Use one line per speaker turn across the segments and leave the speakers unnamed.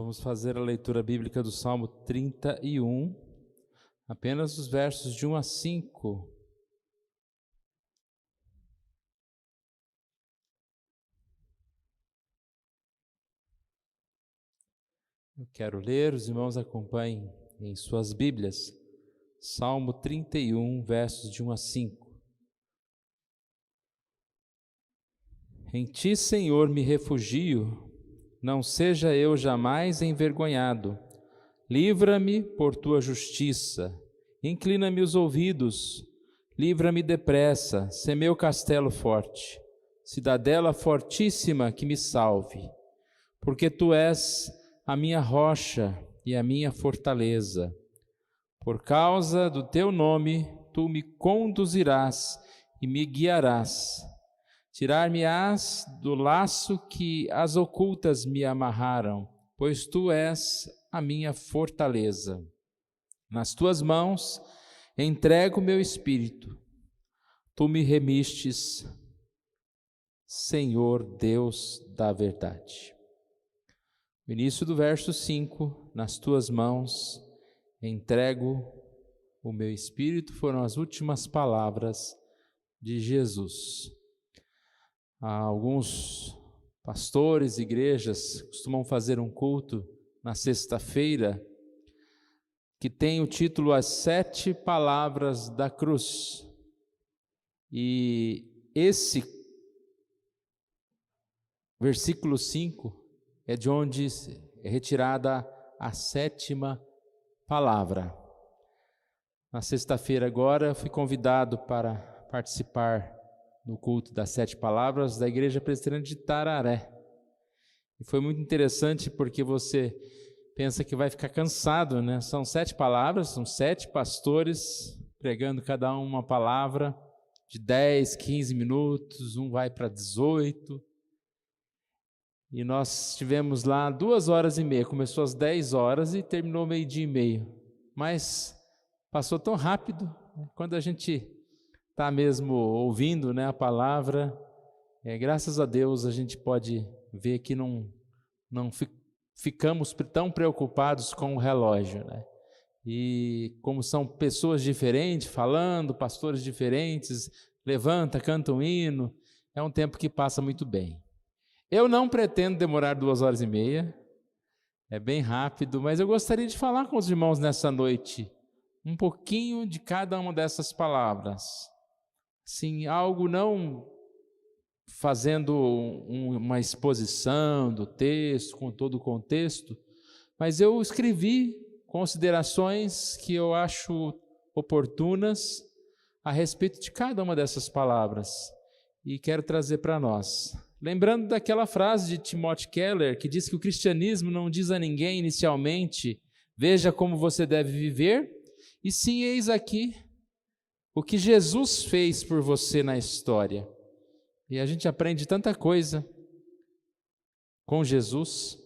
Vamos fazer a leitura bíblica do Salmo 31, apenas os versos de 1 a 5. Eu quero ler, os irmãos acompanhem em suas Bíblias. Salmo 31, versos de 1 a 5. Em ti, Senhor, me refugio, não seja eu jamais envergonhado. Livra-me por tua justiça, inclina-me os ouvidos, livra-me depressa, sê meu castelo forte, cidadela fortíssima que me salve. Porque tu és a minha rocha e a minha fortaleza. Por causa do teu nome, tu me conduzirás e me guiarás. Tirar-me-ás do laço que as ocultas me amarraram, pois tu és a minha fortaleza. Nas tuas mãos entrego o meu espírito. Tu me remistes, Senhor Deus da verdade. O início do verso 5, nas tuas mãos entrego o meu espírito, foram as últimas palavras de Jesus. Alguns pastores, igrejas, costumam fazer um culto na sexta-feira que tem o título As 7 Palavras da Cruz. E esse versículo 5 é de onde é retirada a 7ª palavra. Na sexta-feira agora fui convidado para participar no culto das 7 palavras da Igreja Presbiteriana de Tararé. E foi muito interessante porque você pensa que vai ficar cansado, né? São 7 palavras, são 7 pastores pregando cada uma palavra de 10, 15 minutos, um vai para 18. E nós estivemos lá 2h30, começou às 10 horas e terminou 12h30. Mas passou tão rápido, né? Quando a gente está mesmo ouvindo, né, a palavra, graças a Deus a gente pode ver que não ficamos tão preocupados com o relógio, né? E como são pessoas diferentes falando, pastores diferentes, levanta, canta um hino, é um tempo que passa muito bem. Eu não pretendo demorar 2h30, é bem rápido, mas eu gostaria de falar com os irmãos nessa noite um pouquinho de cada uma dessas palavras. Sim, algo não fazendo uma exposição do texto, com todo o contexto, mas eu escrevi considerações que eu acho oportunas a respeito de cada uma dessas palavras e quero trazer para nós. Lembrando daquela frase de Timothy Keller, que diz que o cristianismo não diz a ninguém inicialmente, veja como você deve viver, e sim, eis aqui o que Jesus fez por você na história. E a gente aprende tanta coisa com Jesus.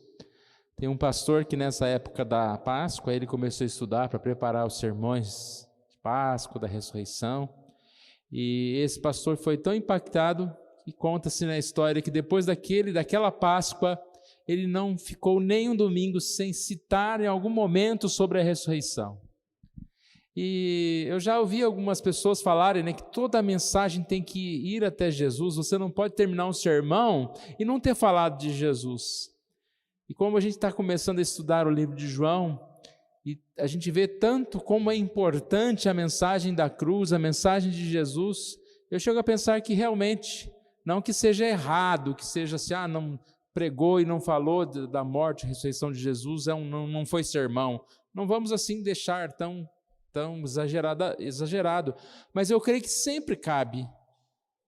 Tem um pastor que nessa época da Páscoa, ele começou a estudar para preparar os sermões de Páscoa, da ressurreição. E esse pastor foi tão impactado que conta-se na história que depois daquela Páscoa, ele não ficou nem um domingo sem citar em algum momento sobre a ressurreição. E eu já ouvi algumas pessoas falarem, né, que toda a mensagem tem que ir até Jesus. Você não pode terminar um sermão e não ter falado de Jesus. E como a gente está começando a estudar o livro de João, e a gente vê tanto como é importante a mensagem da cruz, a mensagem de Jesus, eu chego a pensar que realmente, não que seja errado, que seja assim, não pregou e não falou da morte e ressurreição de Jesus, não foi sermão. Não vamos assim deixar tão exagerado, mas eu creio que sempre cabe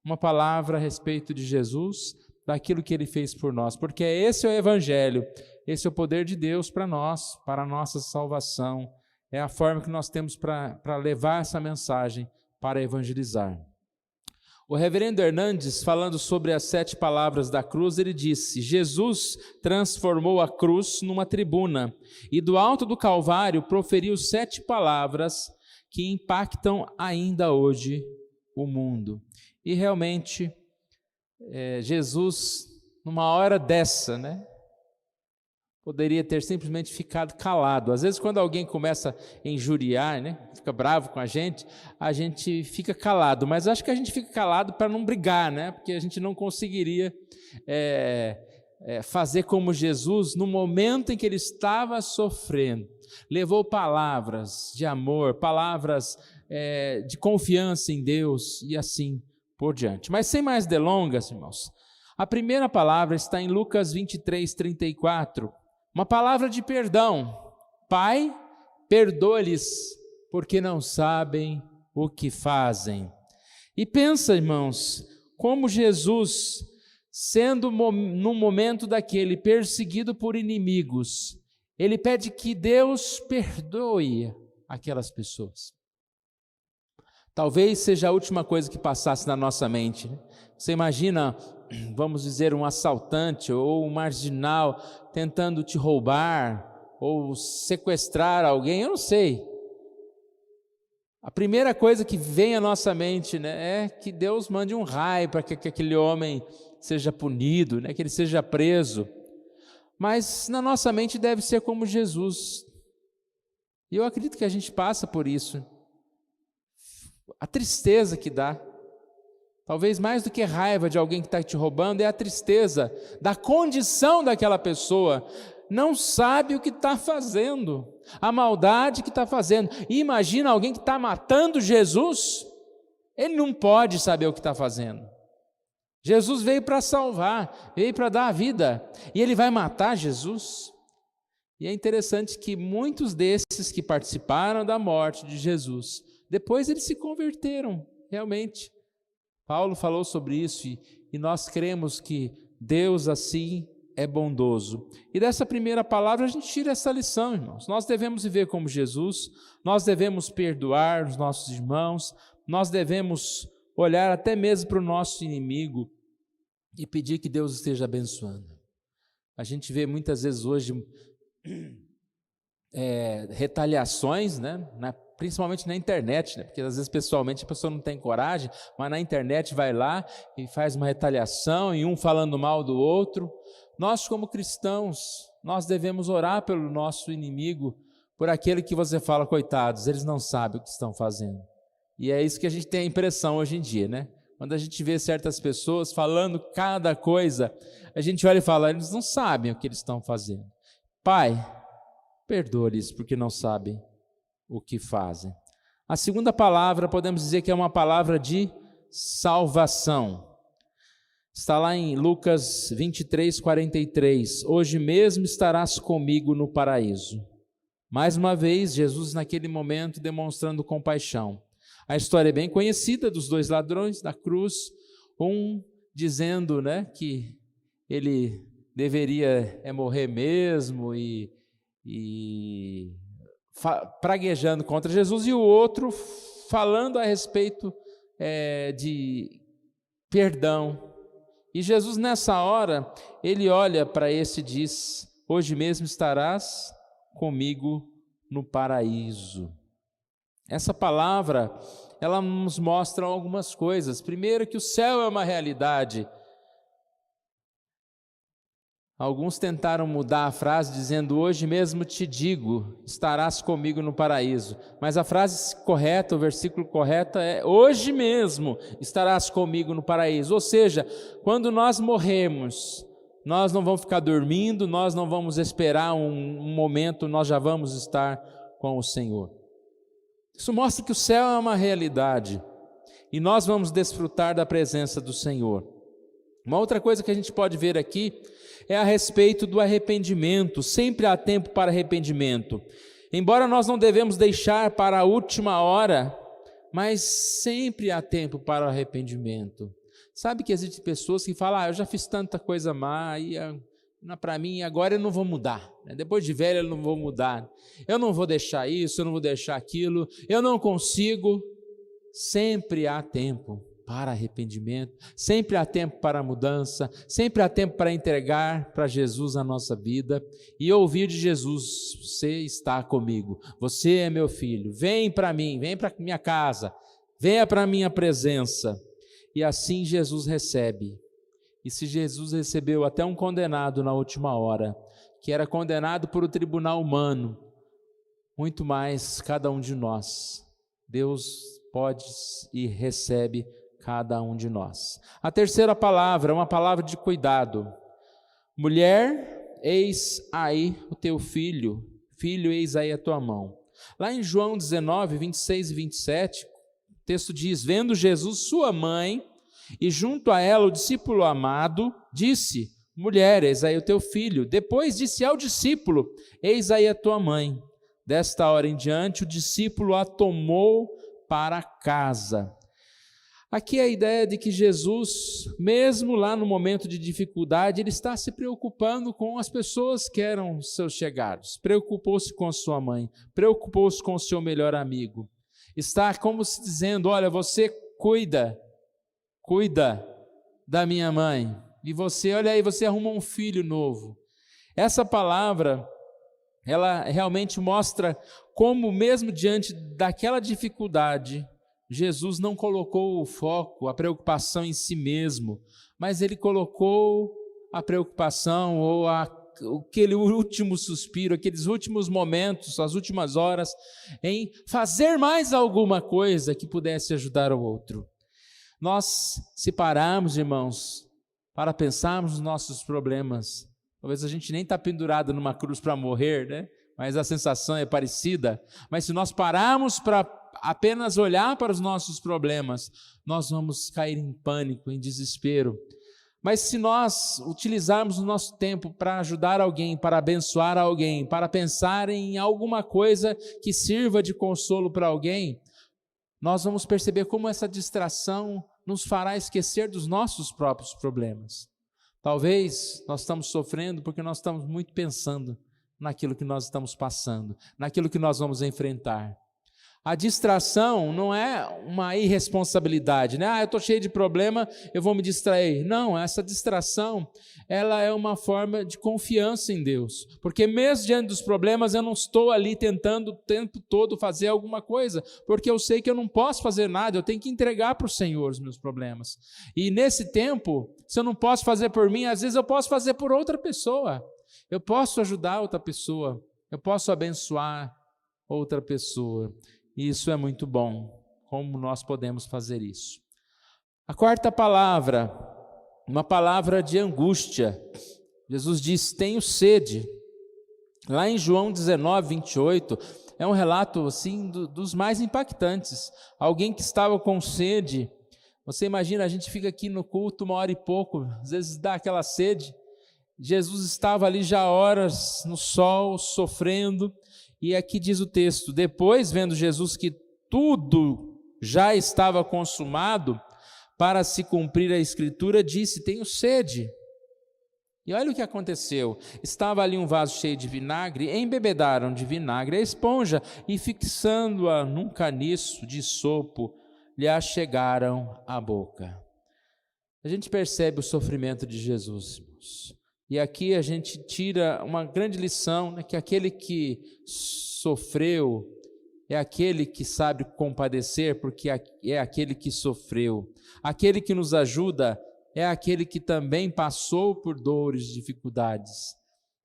uma palavra a respeito de Jesus, daquilo que ele fez por nós, porque esse é o Evangelho, esse é o poder de Deus para nós, para a nossa salvação, é a forma que nós temos para levar essa mensagem, para evangelizar. O reverendo Hernandes, falando sobre as 7 palavras da cruz, ele disse: Jesus transformou a cruz numa tribuna e do alto do Calvário proferiu 7 palavras que impactam ainda hoje o mundo. E realmente, Jesus, numa hora dessa, né, poderia ter simplesmente ficado calado. Às vezes, quando alguém começa a injuriar, né, fica bravo com a gente fica calado. Mas acho que a gente fica calado para não brigar, né, porque a gente não conseguiria fazer como Jesus no momento em que ele estava sofrendo. Levou palavras de amor, palavras de confiança em Deus e assim por diante. Mas sem mais delongas, irmãos, a primeira palavra está em Lucas 23, 34. Uma palavra de perdão. Pai, perdoa-lhes, porque não sabem o que fazem. E pensa, irmãos, como Jesus, sendo no momento daquele perseguido por inimigos, ele pede que Deus perdoe aquelas pessoas. Talvez seja a última coisa que passasse na nossa mente, né? Você imagina, vamos dizer, um assaltante ou um marginal tentando te roubar ou sequestrar alguém, eu não sei. A primeira coisa que vem à nossa mente, né, é que Deus mande um raio para que aquele homem seja punido, né, que ele seja preso. Mas na nossa mente deve ser como Jesus. E eu acredito que a gente passa por isso. A tristeza que dá. Talvez mais do que raiva de alguém que está te roubando, é a tristeza da condição daquela pessoa. Não sabe o que está fazendo, a maldade que está fazendo. E imagina alguém que está matando Jesus, ele não pode saber o que está fazendo. Jesus veio para salvar, veio para dar a vida, e ele vai matar Jesus? E é interessante que muitos desses que participaram da morte de Jesus, depois eles se converteram, realmente. Paulo falou sobre isso e nós cremos que Deus assim é bondoso. E dessa primeira palavra a gente tira essa lição, irmãos. Nós devemos viver como Jesus, nós devemos perdoar os nossos irmãos, nós devemos olhar até mesmo para o nosso inimigo e pedir que Deus esteja abençoando. A gente vê muitas vezes hoje retaliações, né? Principalmente na internet, né? Porque às vezes pessoalmente a pessoa não tem coragem, mas na internet vai lá e faz uma retaliação, e um falando mal do outro. Nós, como cristãos, nós devemos orar pelo nosso inimigo, por aquele que você fala, coitados, eles não sabem o que estão fazendo. E é isso que a gente tem a impressão hoje em dia, né? Quando a gente vê certas pessoas falando cada coisa, a gente olha e fala, eles não sabem o que eles estão fazendo. Pai, perdoa-lhes porque não sabem o que fazem. A segunda palavra, podemos dizer que é uma palavra de salvação. Está lá em Lucas 23, 43. Hoje mesmo estarás comigo no paraíso. Mais uma vez, Jesus naquele momento demonstrando compaixão. A história é bem conhecida dos dois ladrões da cruz, um dizendo, né, que ele deveria morrer mesmo e praguejando contra Jesus, e o outro falando a respeito de perdão. E Jesus nessa hora, ele olha para esse e diz, hoje mesmo estarás comigo no paraíso. Essa palavra, ela nos mostra algumas coisas. Primeiro, que o céu é uma realidade. Alguns tentaram mudar a frase dizendo, hoje mesmo te digo, estarás comigo no paraíso. Mas a frase correta, o versículo correto é, hoje mesmo estarás comigo no paraíso. Ou seja, quando nós morrermos, nós não vamos ficar dormindo, nós não vamos esperar um momento, nós já vamos estar com o Senhor. Isso mostra que o céu é uma realidade e nós vamos desfrutar da presença do Senhor. Uma outra coisa que a gente pode ver aqui é a respeito do arrependimento. Sempre há tempo para arrependimento. Embora nós não devemos deixar para a última hora, mas sempre há tempo para o arrependimento. Sabe que existem pessoas que falam, eu já fiz tanta coisa má, e para mim agora eu não vou mudar. Depois de velho eu não vou mudar. Eu não vou deixar isso, eu não vou deixar aquilo, eu não consigo. Sempre há tempo para arrependimento, sempre há tempo para mudança, sempre há tempo para entregar para Jesus a nossa vida e ouvir de Jesus, você está comigo, você é meu filho, vem para mim, vem para minha casa, venha para a minha presença. E assim Jesus recebe. E se Jesus recebeu até um condenado na última hora, que era condenado por o tribunal humano, muito mais cada um de nós. Deus pode e recebe cada um de nós. A terceira palavra é uma palavra de cuidado. Mulher, eis aí o teu filho, filho, eis aí a tua mão. Lá em João 19, 26 e 27, o texto diz: vendo Jesus sua mãe e junto a ela o discípulo amado, disse: mulher, eis aí o teu filho. Depois disse ao discípulo: eis aí a tua mãe. Desta hora em diante o discípulo a tomou para casa. Aqui a ideia de que Jesus, mesmo lá no momento de dificuldade, ele está se preocupando com as pessoas que eram seus chegados. Preocupou-se com a sua mãe, preocupou-se com o seu melhor amigo. Está como se dizendo: olha, você cuida da minha mãe. E você, olha aí, você arruma um filho novo. Essa palavra, ela realmente mostra como mesmo diante daquela dificuldade, Jesus não colocou o foco, a preocupação em si mesmo, mas ele colocou a preocupação ou aquele último suspiro, aqueles últimos momentos, as últimas horas, em fazer mais alguma coisa que pudesse ajudar o outro. Nós, se pararmos, irmãos, para pensarmos nos nossos problemas, talvez a gente nem está pendurado numa cruz para morrer, né? Mas a sensação é parecida. Mas se nós pararmos para apenas olhar para os nossos problemas, nós vamos cair em pânico, em desespero. Mas se nós utilizarmos o nosso tempo para ajudar alguém, para abençoar alguém, para pensar em alguma coisa que sirva de consolo para alguém, nós vamos perceber como essa distração nos fará esquecer dos nossos próprios problemas. Talvez nós estamos sofrendo porque nós estamos muito pensando naquilo que nós estamos passando, naquilo que nós vamos enfrentar. A distração não é uma irresponsabilidade, né? Eu estou cheio de problema, eu vou me distrair. Não, essa distração, ela é uma forma de confiança em Deus. Porque mesmo diante dos problemas, eu não estou ali tentando o tempo todo fazer alguma coisa, porque eu sei que eu não posso fazer nada, eu tenho que entregar para o Senhor os meus problemas. E nesse tempo, se eu não posso fazer por mim, às vezes eu posso fazer por outra pessoa. Eu posso ajudar outra pessoa, eu posso abençoar outra pessoa. E isso é muito bom, como nós podemos fazer isso. A quarta palavra, uma palavra de angústia. Jesus diz: tenho sede. Lá em João 19, 28, é um relato assim dos mais impactantes. Alguém que estava com sede. Você imagina, a gente fica aqui no culto 1 hora e pouco, às vezes dá aquela sede. Jesus estava ali já horas no sol, sofrendo. E aqui diz o texto: depois, vendo Jesus que tudo já estava consumado, para se cumprir a escritura, disse: tenho sede. E olha o que aconteceu: estava ali um vaso cheio de vinagre, embebedaram de vinagre a esponja e, fixando-a num caniço de sopo, lhe achegaram à boca. A gente percebe o sofrimento de Jesus, irmãos. E aqui a gente tira uma grande lição, né, que aquele que sofreu é aquele que sabe compadecer, porque é aquele que sofreu. Aquele que nos ajuda é aquele que também passou por dores, dificuldades.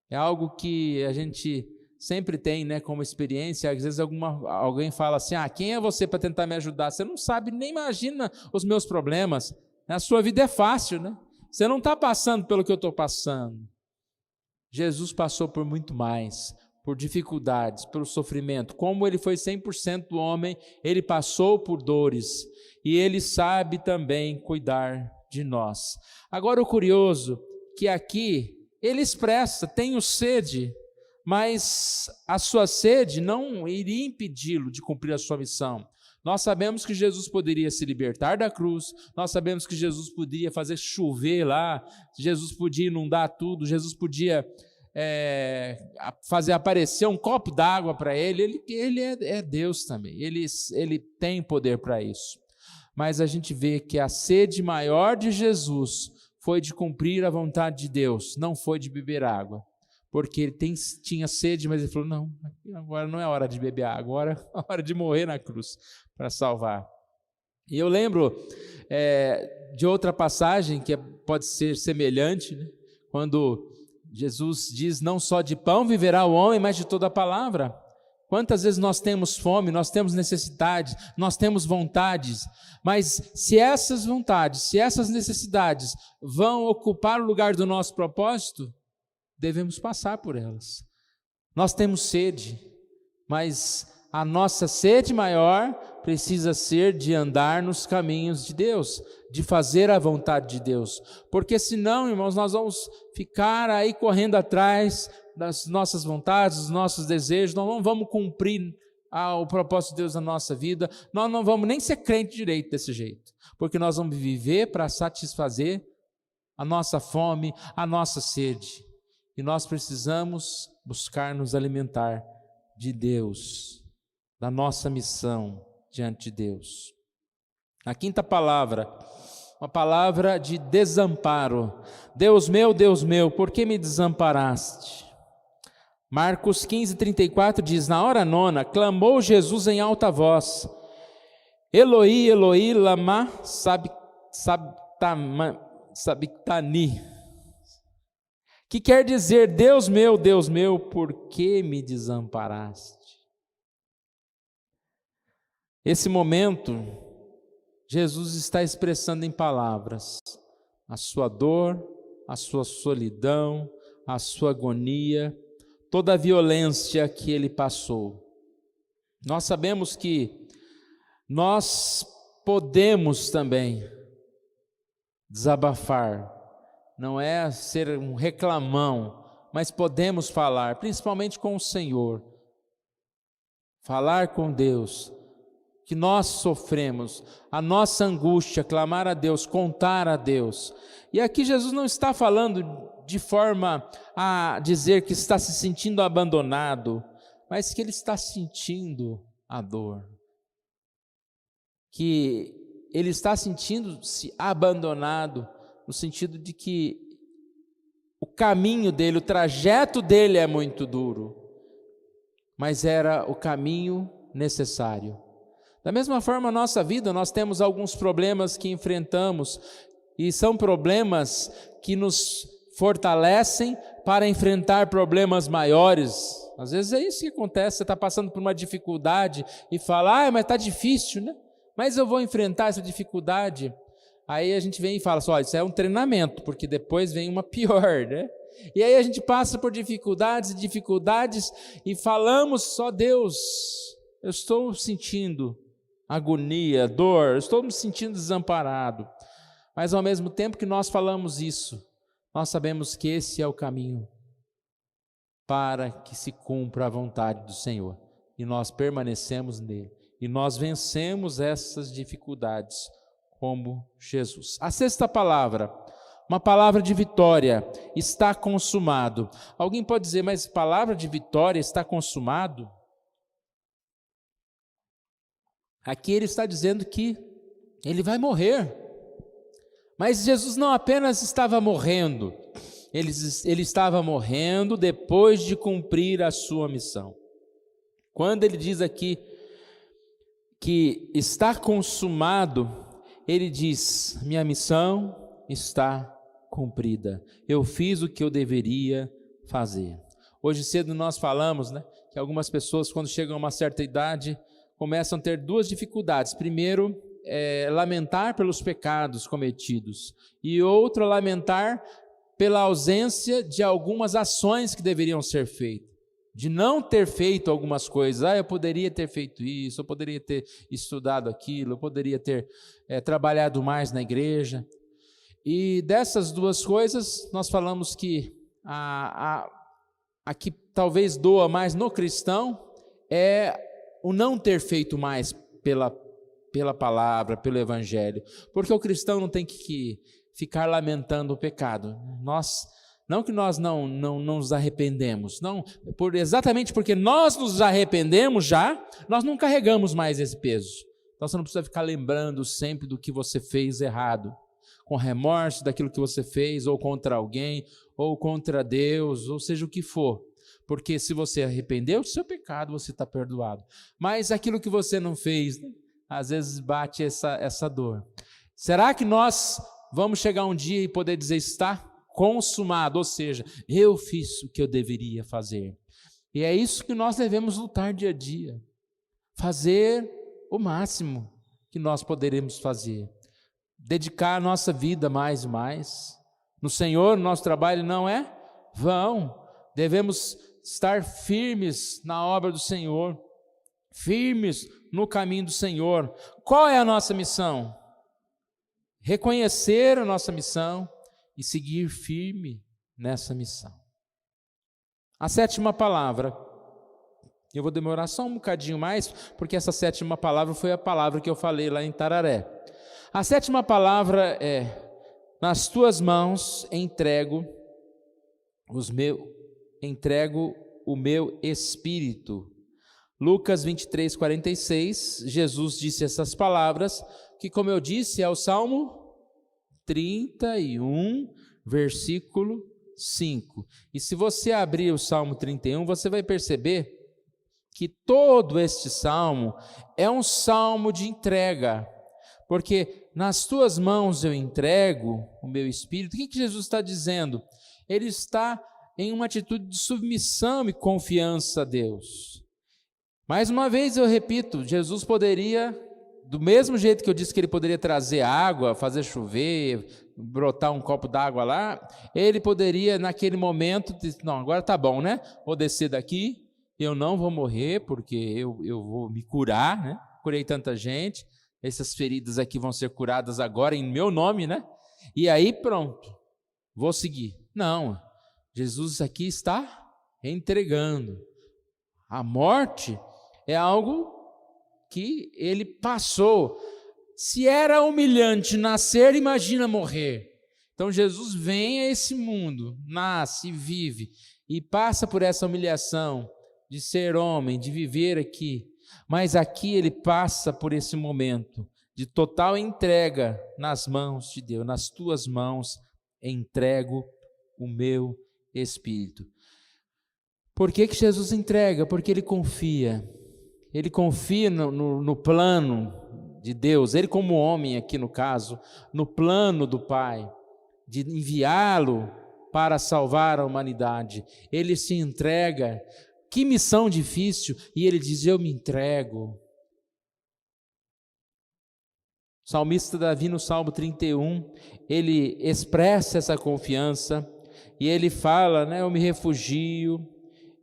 É algo que a gente sempre tem, né, como experiência. Às vezes alguém fala assim: quem é você para tentar me ajudar? Você não sabe, nem imagina os meus problemas. A sua vida é fácil, né? Você não está passando pelo que eu estou passando. Jesus passou por muito mais, por dificuldades, pelo sofrimento. Como ele foi 100% homem, ele passou por dores e ele sabe também cuidar de nós. Agora o curioso, que aqui ele expressa: tenho sede, mas a sua sede não iria impedi-lo de cumprir a sua missão. Nós sabemos que Jesus poderia se libertar da cruz, nós sabemos que Jesus podia fazer chover lá, Jesus podia inundar tudo, Jesus podia fazer aparecer um copo d'água para ele é Deus também, ele tem poder para isso. Mas a gente vê que a sede maior de Jesus foi de cumprir a vontade de Deus, não foi de beber água. Porque ele tinha sede, mas ele falou: não, agora não é hora de beber água, agora é hora de morrer na cruz para salvar. E eu lembro de outra passagem que pode ser semelhante, né? Quando Jesus diz, não só de pão viverá o homem, mas de toda a palavra. Quantas vezes nós temos fome, nós temos necessidades, nós temos vontades, mas se essas vontades, se essas necessidades vão ocupar o lugar do nosso propósito, devemos passar por elas. Nós temos sede, mas a nossa sede maior precisa ser de andar nos caminhos de Deus, de fazer a vontade de Deus, porque senão, irmãos, nós vamos ficar aí correndo atrás das nossas vontades, dos nossos desejos, nós não vamos cumprir o propósito de Deus na nossa vida, nós não vamos nem ser crente direito desse jeito, porque nós vamos viver para satisfazer a nossa fome, a nossa sede, e nós precisamos buscar nos alimentar de Deus, da nossa missão diante de Deus. A quinta palavra, uma palavra de desamparo. Deus meu, por que me desamparaste? Marcos 15:34 diz, na hora nona, clamou Jesus em alta voz, Eloi, Eloi, lama sabachthani, que quer dizer, Deus meu, por que me desamparaste? Esse momento, Jesus está expressando em palavras a sua dor, a sua solidão, a sua agonia, toda a violência que ele passou. Nós sabemos que nós podemos também desabafar, não é ser um reclamão, mas podemos falar, principalmente com o Senhor, falar com Deus, que nós sofremos, a nossa angústia, clamar a Deus, contar a Deus. E aqui Jesus não está falando de forma a dizer que está se sentindo abandonado, mas que ele está sentindo a dor, que ele está sentindo-se abandonado, no sentido de que o caminho dele, o trajeto dele é muito duro, mas era o caminho necessário. Da mesma forma, na nossa vida, nós temos alguns problemas que enfrentamos, e são problemas que nos fortalecem para enfrentar problemas maiores. Às vezes é isso que acontece, você está passando por uma dificuldade e fala, mas está difícil, né? Mas eu vou enfrentar essa dificuldade. Aí a gente vem e fala, olha, isso é um treinamento, porque depois vem uma pior, né? E aí a gente passa por dificuldades e falamos só, Deus, eu estou sentindo agonia, dor, eu estou me sentindo desamparado. Mas ao mesmo tempo que nós falamos isso, nós sabemos que esse é o caminho para que se cumpra a vontade do Senhor. E nós permanecemos nele. E nós vencemos essas dificuldades como Jesus. A sexta palavra, uma palavra de vitória, está consumado. Alguém pode dizer, mas palavra de vitória está consumado? Aqui ele está dizendo que ele vai morrer. Mas Jesus não apenas estava morrendo, ele estava morrendo depois de cumprir a sua missão. Quando ele diz aqui que está consumado, ele diz, minha missão está cumprida. Eu fiz o que eu deveria fazer. Hoje cedo nós falamos, que algumas pessoas, quando chegam a uma certa idade, começam a ter duas dificuldades. Primeiro, lamentar pelos pecados cometidos. E outro, lamentar pela ausência de algumas ações que deveriam ser feitas. De não ter feito algumas coisas. Eu poderia ter feito isso, eu poderia ter estudado aquilo, eu poderia ter trabalhado mais na igreja. E dessas duas coisas, nós falamos que a que talvez doa mais no cristão é o não ter feito mais pela palavra, pelo evangelho. Porque o cristão não tem que ficar lamentando o pecado. Não que nós não nos arrependemos, não, exatamente porque nós nos arrependemos já, nós não carregamos mais esse peso. Então você não precisa ficar lembrando sempre do que você fez errado, com remorso daquilo que você fez, ou contra alguém, ou contra Deus, ou seja o que for. Porque se você arrependeu do seu pecado, você está perdoado. Mas aquilo que você não fez, às vezes bate essa dor. Será que nós vamos chegar um dia e poder dizer está consumado, ou seja, eu fiz o que eu deveria fazer. E é isso que nós devemos lutar dia a dia, fazer o máximo que nós poderemos fazer, dedicar a nossa vida mais e mais. No Senhor, nosso trabalho não é vão, devemos estar firmes na obra do Senhor, firmes no caminho do Senhor. Qual é a nossa missão? Reconhecer a nossa missão e seguir firme nessa missão. A sétima palavra, eu vou demorar só um bocadinho mais, porque essa sétima palavra foi a palavra que eu falei lá em Tararé. A sétima palavra é: nas tuas mãos entrego o meu espírito. Lucas 23, 46, Jesus disse essas palavras, que, como eu disse, é o Salmo 31, versículo 5. E se você abrir o Salmo 31, você vai perceber que todo este salmo é um salmo de entrega, porque nas tuas mãos eu entrego o meu espírito. O que Jesus está dizendo? Ele está em uma atitude de submissão e confiança a Deus. Mais uma vez eu repito, Jesus poderia, do mesmo jeito que eu disse que ele poderia trazer água, fazer chover, brotar um copo d'água lá, ele poderia naquele momento dizer: não, agora tá bom, né? Vou descer daqui, eu não vou morrer, porque eu vou me curar, né? Curei tanta gente, essas feridas aqui vão ser curadas agora em meu nome, né? E aí pronto, vou seguir. Não, Jesus aqui está entregando. A morte é algo que ele passou. Se era humilhante nascer, imagina morrer. Então Jesus vem a esse mundo, nasce, vive e passa por essa humilhação de ser homem, de viver aqui. Mas aqui ele passa por esse momento de total entrega nas mãos de Deus. Nas tuas mãos entrego o meu espírito. Por que Jesus entrega? Porque ele confia. Ele confia no plano de Deus, ele como homem aqui no caso, no plano do Pai, de enviá-lo para salvar a humanidade. Ele se entrega. Que missão difícil, e ele diz: eu me entrego. O salmista Davi no Salmo 31, ele expressa essa confiança, e ele fala, né, eu me refugio,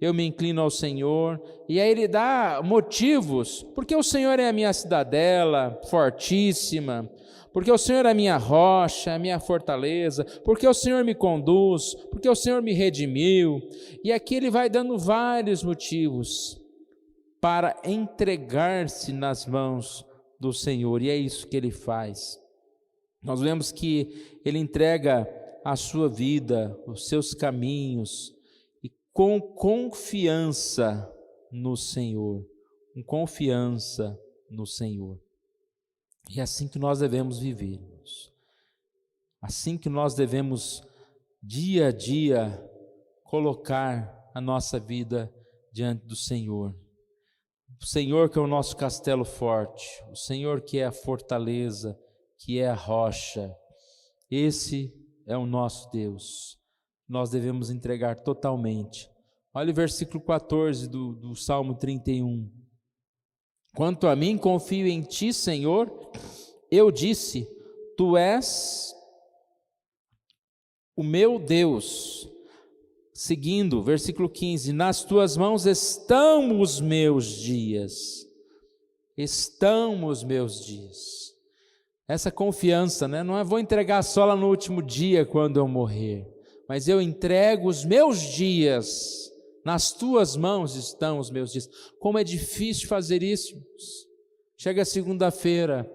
eu me inclino ao Senhor, e aí ele dá motivos, porque o Senhor é a minha cidadela fortíssima, porque o Senhor é a minha rocha, a minha fortaleza, porque o Senhor me conduz, porque o Senhor me redimiu, e aqui ele vai dando vários motivos para entregar-se nas mãos do Senhor, e é isso que ele faz. Nós vemos que ele entrega a sua vida, os seus caminhos, com confiança no Senhor, com confiança no Senhor. E é assim que nós devemos viver, assim que nós devemos dia a dia colocar a nossa vida diante do Senhor. O Senhor que é o nosso castelo forte, o Senhor que é a fortaleza, que é a rocha, esse é o nosso Deus. Nós devemos entregar totalmente. Olha o versículo 14 do Salmo 31. Quanto a mim, confio em ti, Senhor, eu disse, tu és o meu Deus. Seguindo, versículo 15, nas tuas mãos estão os meus dias. Estão os meus dias. Essa confiança, né? Não é vou entregar só lá no último dia quando eu morrer, mas eu entrego os meus dias, nas tuas mãos estão os meus dias. Como é difícil fazer isso. Chega segunda-feira,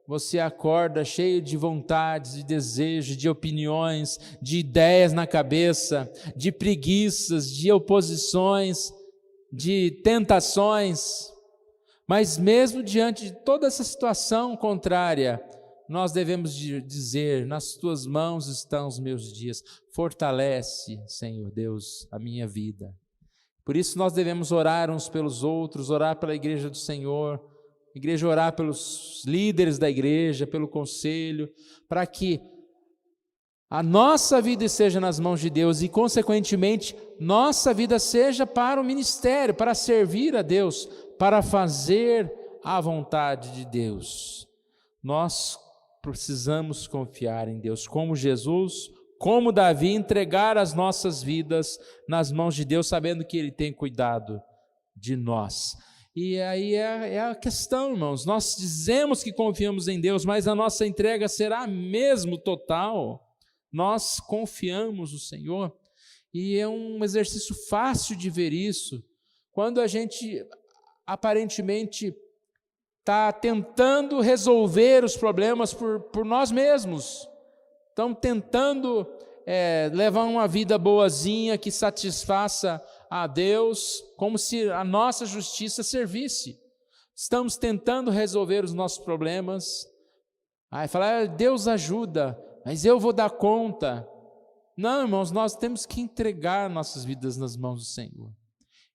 você acorda cheio de vontades, de desejos, de opiniões, de ideias na cabeça, de preguiças, de oposições, de tentações, mas mesmo diante de toda essa situação contrária, nós devemos dizer, nas tuas mãos estão os meus dias, fortalece, Senhor Deus, a minha vida. Por isso nós devemos orar uns pelos outros, orar pela igreja do Senhor, igreja orar pelos líderes da igreja, pelo conselho, para que a nossa vida esteja nas mãos de Deus e, consequentemente, nossa vida seja para o ministério, para servir a Deus, para fazer a vontade de Deus. Nós precisamos confiar em Deus, como Jesus, como Davi, entregar as nossas vidas nas mãos de Deus, sabendo que Ele tem cuidado de nós. E aí é a questão, irmãos, nós dizemos que confiamos em Deus, mas a nossa entrega será mesmo total? Nós confiamos no Senhor? E é um exercício fácil de ver isso, quando a gente aparentemente está tentando resolver os problemas por nós mesmos. Estamos tentando levar uma vida boazinha que satisfaça a Deus, como se a nossa justiça servisse. Estamos tentando resolver os nossos problemas. Aí falar, Deus ajuda, mas eu vou dar conta. Não, irmãos, nós temos que entregar nossas vidas nas mãos do Senhor.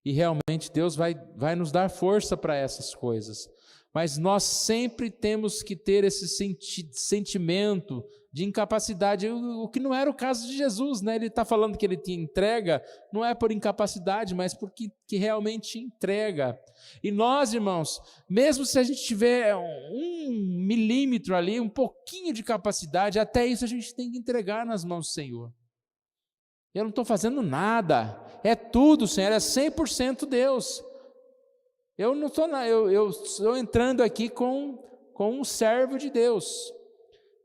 E realmente Deus vai nos dar força para essas coisas. Mas nós sempre temos que ter esse sentimento de incapacidade, o que não era o caso de Jesus, né? Ele está falando que ele te entrega, não é por incapacidade, mas porque que realmente entrega. E nós, irmãos, mesmo se a gente tiver 1 milímetro ali, um pouquinho de capacidade, até isso a gente tem que entregar nas mãos do Senhor. Eu não estou fazendo nada, é tudo, Senhor, é 100% Deus. Eu não estou, eu estou entrando aqui com um servo de Deus.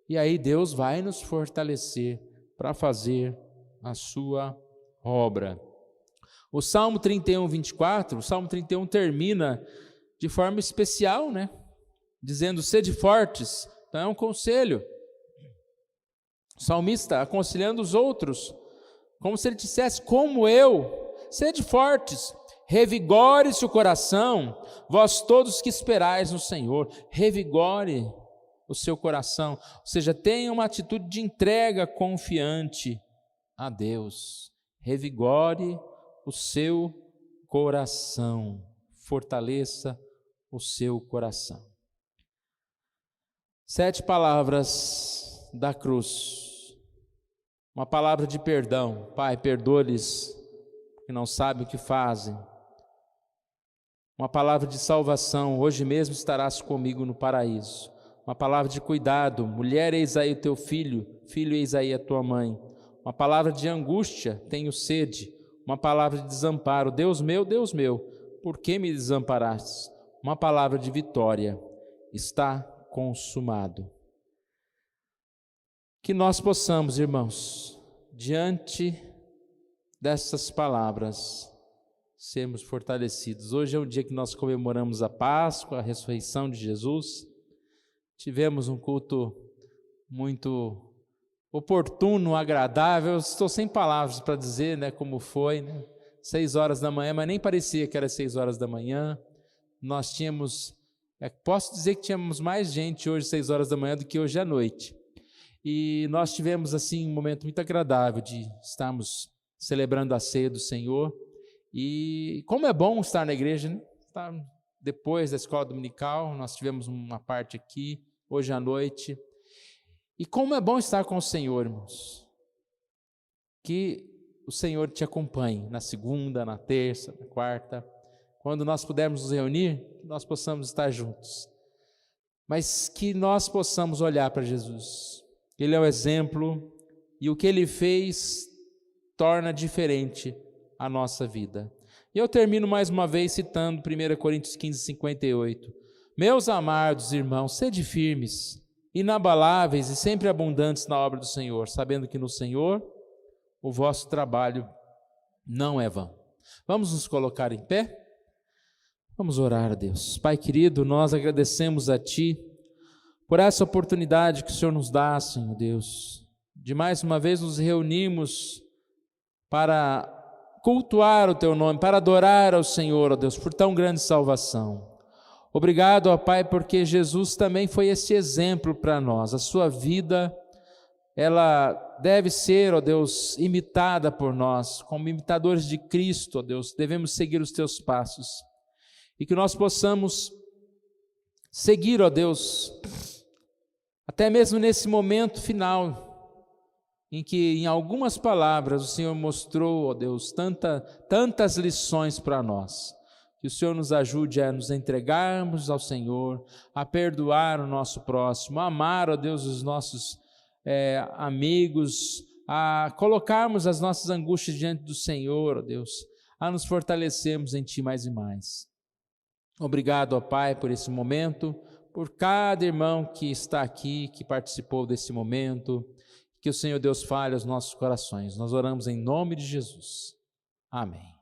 E aí Deus vai nos fortalecer para fazer a sua obra. O Salmo 31, 24, o Salmo 31 termina de forma especial, né? Dizendo, sede fortes. Então é um conselho. O salmista aconselhando os outros, como se ele dissesse, como eu, sede fortes, revigore-se o coração, vós todos que esperais no Senhor, revigore o seu coração, ou seja, tenha uma atitude de entrega confiante a Deus, revigore o seu coração, fortaleça o seu coração. 7 palavras da cruz, uma palavra de perdão. Pai, perdoa-lhes que não sabem o que fazem. Uma palavra de salvação, hoje mesmo estarás comigo no paraíso. Uma palavra de cuidado, mulher, eis aí o teu filho, filho, eis aí a tua mãe. Uma palavra de angústia, tenho sede. Uma palavra de desamparo, Deus meu, por que me desamparaste? Uma palavra de vitória, está consumado. Que nós possamos, irmãos, diante dessas palavras, sermos fortalecidos. Hoje é um dia que nós comemoramos a Páscoa, a ressurreição de Jesus. Tivemos um culto muito oportuno, agradável. Eu estou sem palavras para dizer, né, como foi, né? 6 horas da manhã, mas nem parecia que era 6 horas da manhã. Nós tínhamos, posso dizer que tínhamos mais gente hoje 6 horas da manhã do que hoje à noite. E nós tivemos assim um momento muito agradável de estarmos celebrando a ceia do Senhor. E como é bom estar na igreja, né? Depois da escola dominical, nós tivemos uma parte aqui, hoje à noite. E como é bom estar com o Senhor, irmãos. Que o Senhor te acompanhe na segunda, na terça, na quarta. Quando nós pudermos nos reunir, que nós possamos estar juntos. Mas que nós possamos olhar para Jesus. Ele é o exemplo e o que Ele fez torna diferente a nossa vida. E eu termino mais uma vez citando 1 Coríntios 15, 58. Meus amados irmãos, sede firmes, inabaláveis e sempre abundantes na obra do Senhor, sabendo que no Senhor o vosso trabalho não é vão. Vamos nos colocar em pé? Vamos orar a Deus. Pai querido, nós agradecemos a Ti por essa oportunidade que o Senhor nos dá, Senhor Deus, de mais uma vez nos reunirmos para cultuar o Teu nome, para adorar ao Senhor, ó Deus, por tão grande salvação. Obrigado, ó Pai, porque Jesus também foi esse exemplo para nós. A sua vida, ela deve ser, ó Deus, imitada por nós, como imitadores de Cristo, ó Deus, devemos seguir os Teus passos. E que nós possamos seguir, ó Deus, até mesmo nesse momento final, em que em algumas palavras o Senhor mostrou, ó Deus, tantas lições para nós. Que o Senhor nos ajude a nos entregarmos ao Senhor, a perdoar o nosso próximo, a amar, ó Deus, os nossos amigos, a colocarmos as nossas angústias diante do Senhor, ó Deus, a nos fortalecermos em Ti mais e mais. Obrigado, ó Pai, por esse momento, por cada irmão que está aqui, que participou desse momento. Que o Senhor Deus fale aos nossos corações. Nós oramos em nome de Jesus. Amém.